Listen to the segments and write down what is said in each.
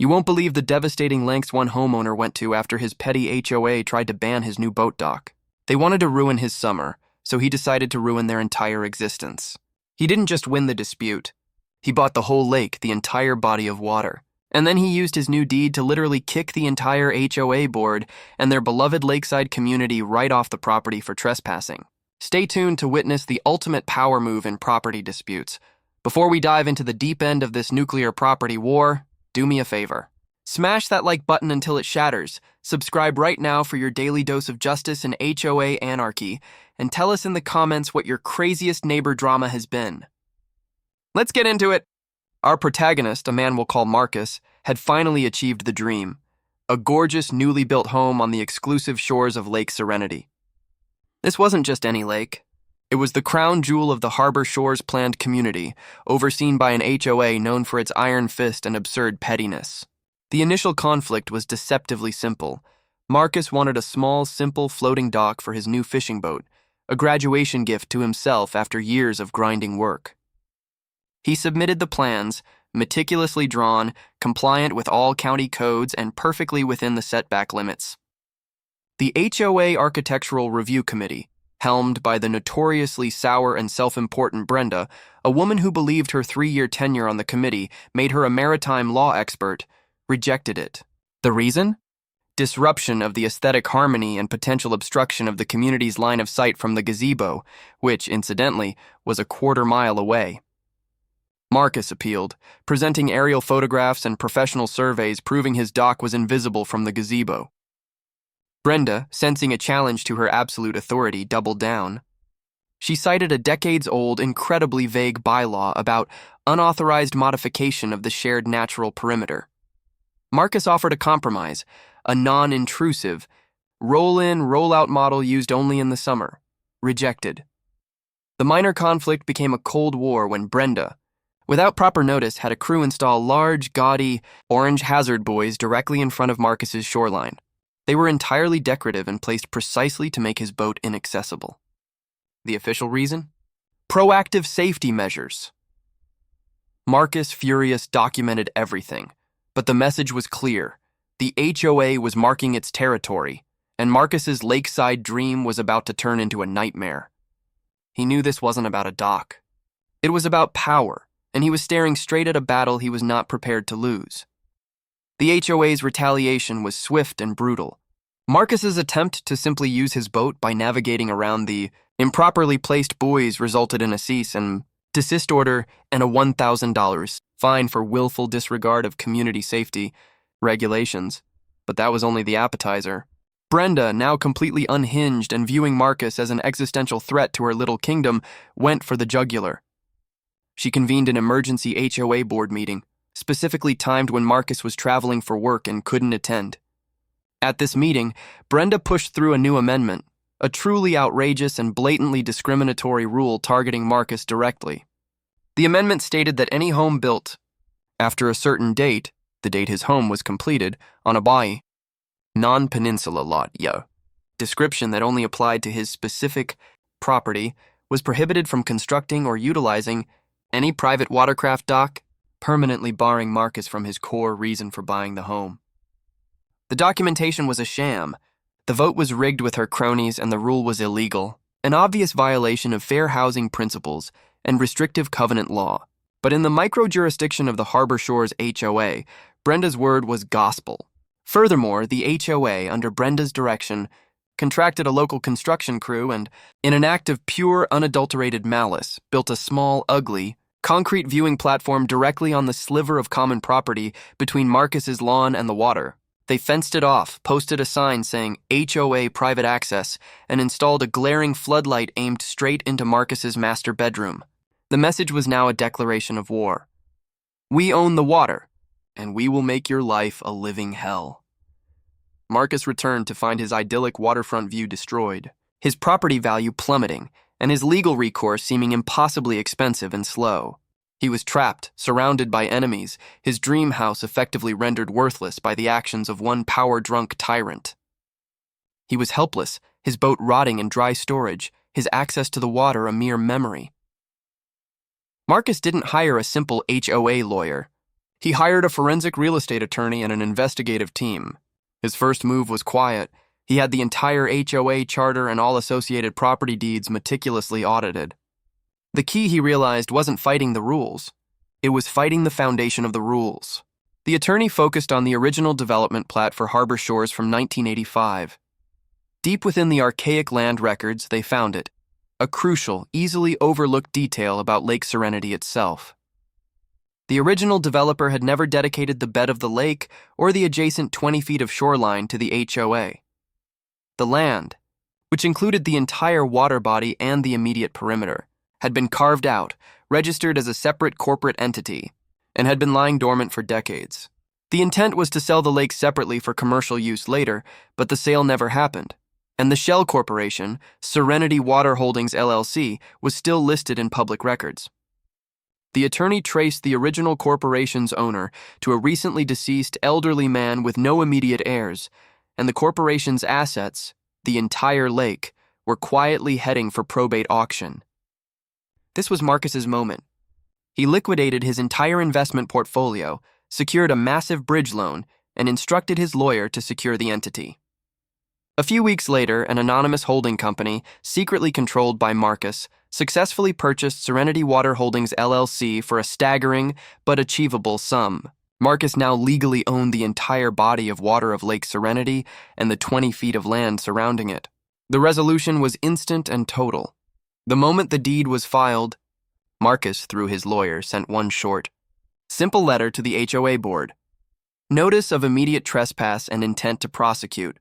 You won't believe the devastating lengths one homeowner went to after his petty HOA tried to ban his new boat dock. They wanted to ruin his summer, so he decided to ruin their entire existence. He didn't just win the dispute. He bought the whole lake, the entire body of water. And then he used his new deed to literally kick the entire HOA board and their beloved lakeside community right off the property for trespassing. Stay tuned to witness the ultimate power move in property disputes. Before we dive into the deep end of this nuclear property war, do me a favor. Smash that like button until it shatters. Subscribe right now for your daily dose of justice and HOA anarchy, and tell us in the comments what your craziest neighbor drama has been. Let's get into it. Our protagonist, a man we'll call Marcus, had finally achieved the dream, a gorgeous, newly built home on the exclusive shores of Lake Serenity. This wasn't just any lake. It was the crown jewel of the Harbor Shores planned community, overseen by an HOA known for its iron fist and absurd pettiness. The initial conflict was deceptively simple. Marcus wanted a small, simple floating dock for his new fishing boat, a graduation gift to himself after years of grinding work. He submitted the plans, meticulously drawn, compliant with all county codes, and perfectly within the setback limits. The HOA Architectural Review Committee, helmed by the notoriously sour and self-important Brenda, a woman who believed her 3-year tenure on the committee made her a maritime law expert, rejected it. The reason? Disruption of the aesthetic harmony and potential obstruction of the community's line of sight from the gazebo, which, incidentally, was a quarter-mile away. Marcus appealed, presenting aerial photographs and professional surveys proving his dock was invisible from the gazebo. Brenda, sensing a challenge to her absolute authority, doubled down. She cited a decades-old, incredibly vague bylaw about unauthorized modification of the shared natural perimeter. Marcus offered a compromise, a non-intrusive, roll-in, roll-out model used only in the summer. Rejected. The minor conflict became a cold war when Brenda, without proper notice, had a crew install large, gaudy, orange hazard buoys directly in front of Marcus's shoreline. They were entirely decorative and placed precisely to make his boat inaccessible. The official reason? Proactive safety measures. Marcus, furious, documented everything, but the message was clear. The HOA was marking its territory, and Marcus's lakeside dream was about to turn into a nightmare. He knew this wasn't about a dock. It was about power, and he was staring straight at a battle he was not prepared to lose. The HOA's retaliation was swift and brutal. Marcus's attempt to simply use his boat by navigating around the improperly placed buoys resulted in a cease and desist order and a $1,000 fine for willful disregard of community safety regulations. But that was only the appetizer. Brenda, now completely unhinged and viewing Marcus as an existential threat to her little kingdom, went for the jugular. She convened an emergency HOA board meeting, specifically timed when Marcus was traveling for work and couldn't attend. At this meeting, Brenda pushed through a new amendment, a truly outrageous and blatantly discriminatory rule targeting Marcus directly. The amendment stated that any home built after a certain date, the date his home was completed, on a bay, non-peninsula lot, description that only applied to his specific property, was prohibited from constructing or utilizing any private watercraft dock, permanently barring Marcus from his core reason for buying the home. The documentation was a sham. The vote was rigged with her cronies and the rule was illegal, an obvious violation of fair housing principles and restrictive covenant law. But in the micro-jurisdiction of the Harbor Shores HOA, Brenda's word was gospel. Furthermore, the HOA, under Brenda's direction, contracted a local construction crew and, in an act of pure, unadulterated malice, built a small, ugly, concrete viewing platform directly on the sliver of common property between Marcus's lawn and the water. They fenced it off, posted a sign saying HOA private access, and installed a glaring floodlight aimed straight into Marcus's master bedroom. The message was now a declaration of war. We own the water, and we will make your life a living hell. Marcus returned to find his idyllic waterfront view destroyed, his property value plummeting, and his legal recourse seeming impossibly expensive and slow. He was trapped, surrounded by enemies, his dream house effectively rendered worthless by the actions of one power-drunk tyrant. He was helpless, his boat rotting in dry storage, his access to the water a mere memory. Marcus didn't hire a simple HOA lawyer. He hired a forensic real estate attorney and an investigative team. His first move was quiet. He had the entire HOA charter and all associated property deeds meticulously audited. The key, he realized, wasn't fighting the rules. It was fighting the foundation of the rules. The attorney focused on the original development plat for Harbor Shores from 1985. Deep within the archaic land records, they found it, a crucial, easily overlooked detail about Lake Serenity itself. The original developer had never dedicated the bed of the lake or the adjacent 20 feet of shoreline to the HOA. The land, which included the entire water body and the immediate perimeter, had been carved out, registered as a separate corporate entity, and had been lying dormant for decades. The intent was to sell the lake separately for commercial use later, but the sale never happened, and the shell corporation, Serenity Water Holdings LLC, was still listed in public records. The attorney traced the original corporation's owner to a recently deceased elderly man with no immediate heirs, and the corporation's assets, the entire lake, were quietly heading for probate auction. This was Marcus's moment. He liquidated his entire investment portfolio, secured a massive bridge loan, and instructed his lawyer to secure the entity. A few weeks later, an anonymous holding company, secretly controlled by Marcus, successfully purchased Serenity Water Holdings LLC for a staggering but achievable sum. Marcus now legally owned the entire body of water of Lake Serenity and the 20 feet of land surrounding it. The resolution was instant and total. The moment the deed was filed, Marcus, through his lawyer, sent one short, simple letter to the HOA board. Notice of immediate trespass and intent to prosecute.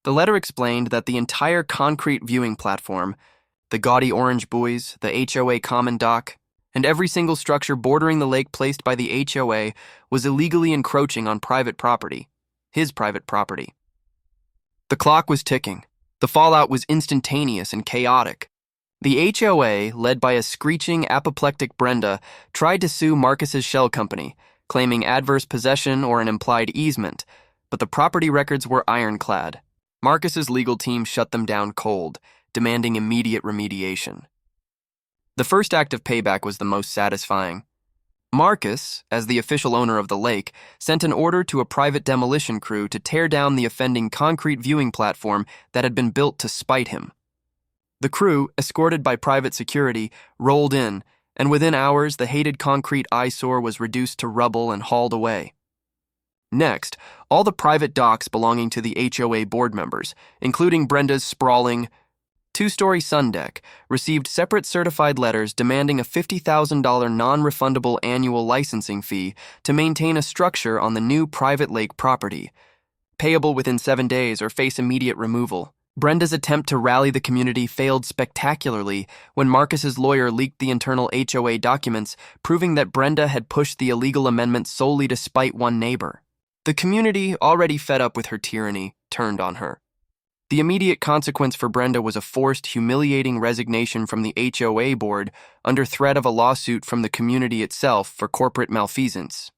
The letter explained that the entire concrete viewing platform, the gaudy orange buoys, the HOA common dock, and every single structure bordering the lake placed by the HOA was illegally encroaching on private property, his private property. The clock was ticking. The fallout was instantaneous and chaotic. The HOA, led by a screeching, apoplectic Brenda, tried to sue Marcus's shell company, claiming adverse possession or an implied easement, but the property records were ironclad. Marcus's legal team shut them down cold, demanding immediate remediation. The first act of payback was the most satisfying. Marcus, as the official owner of the lake, sent an order to a private demolition crew to tear down the offending concrete viewing platform that had been built to spite him. The crew, escorted by private security, rolled in, and within hours the hated concrete eyesore was reduced to rubble and hauled away. Next, all the private docks belonging to the HOA board members, including Brenda's sprawling, two-story sun deck, received separate certified letters demanding a $50,000 non-refundable annual licensing fee to maintain a structure on the new private lake property, payable within 7 days or face immediate removal. Brenda's attempt to rally the community failed spectacularly when Marcus's lawyer leaked the internal HOA documents, proving that Brenda had pushed the illegal amendment solely to spite one neighbor. The community, already fed up with her tyranny, turned on her. The immediate consequence for Brenda was a forced, humiliating resignation from the HOA board under threat of a lawsuit from the community itself for corporate malfeasance.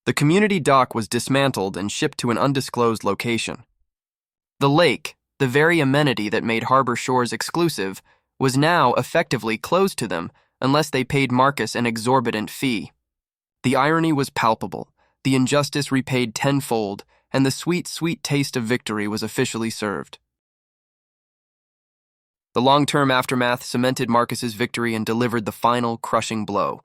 The community dock was dismantled and shipped to an undisclosed location. The lake, the very amenity that made Harbor Shores exclusive, was now effectively closed to them unless they paid Marcus an exorbitant fee. The irony was palpable, the injustice repaid tenfold, and the sweet, sweet taste of victory was officially served. The long-term aftermath cemented Marcus's victory and delivered the final, crushing blow.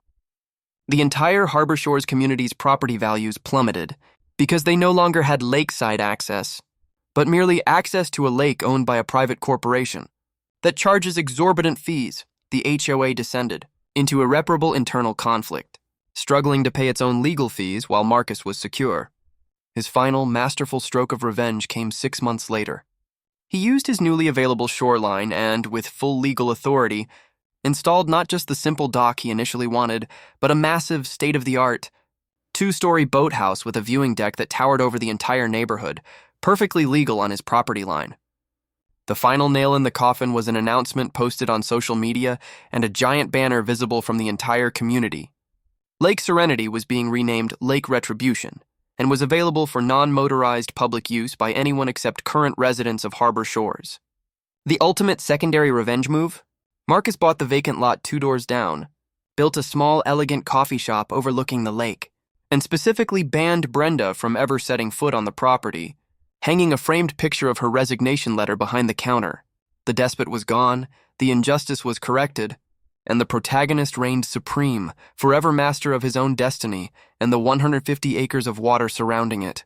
The entire Harbor Shores community's property values plummeted because they no longer had lakeside access, but merely access to a lake owned by a private corporation that charges exorbitant fees. The HOA descended into irreparable internal conflict, struggling to pay its own legal fees while Marcus was secure. His final, masterful stroke of revenge came 6 months later. He used his newly available shoreline and, with full legal authority, installed not just the simple dock he initially wanted, but a massive, state-of-the-art, 2-story boathouse with a viewing deck that towered over the entire neighborhood, perfectly legal on his property line. The final nail in the coffin was an announcement posted on social media and a giant banner visible from the entire community. Lake Serenity was being renamed Lake Retribution and was available for non-motorized public use by anyone except current residents of Harbor Shores. The ultimate secondary revenge move? Marcus bought the vacant lot 2 doors down, built a small, elegant coffee shop overlooking the lake, and specifically banned Brenda from ever setting foot on the property, hanging a framed picture of her resignation letter behind the counter. The despot was gone, the injustice was corrected, and the protagonist reigned supreme, forever master of his own destiny and the 150 acres of water surrounding it.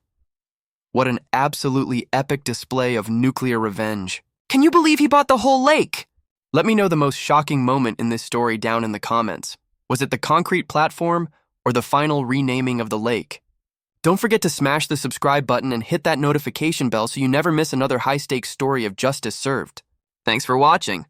What an absolutely epic display of nuclear revenge. Can you believe he bought the whole lake? Let me know the most shocking moment in this story down in the comments. Was it the concrete platform or the final renaming of the lake? Don't forget to smash the subscribe button and hit that notification bell so you never miss another high-stakes story of justice served. Thanks for watching.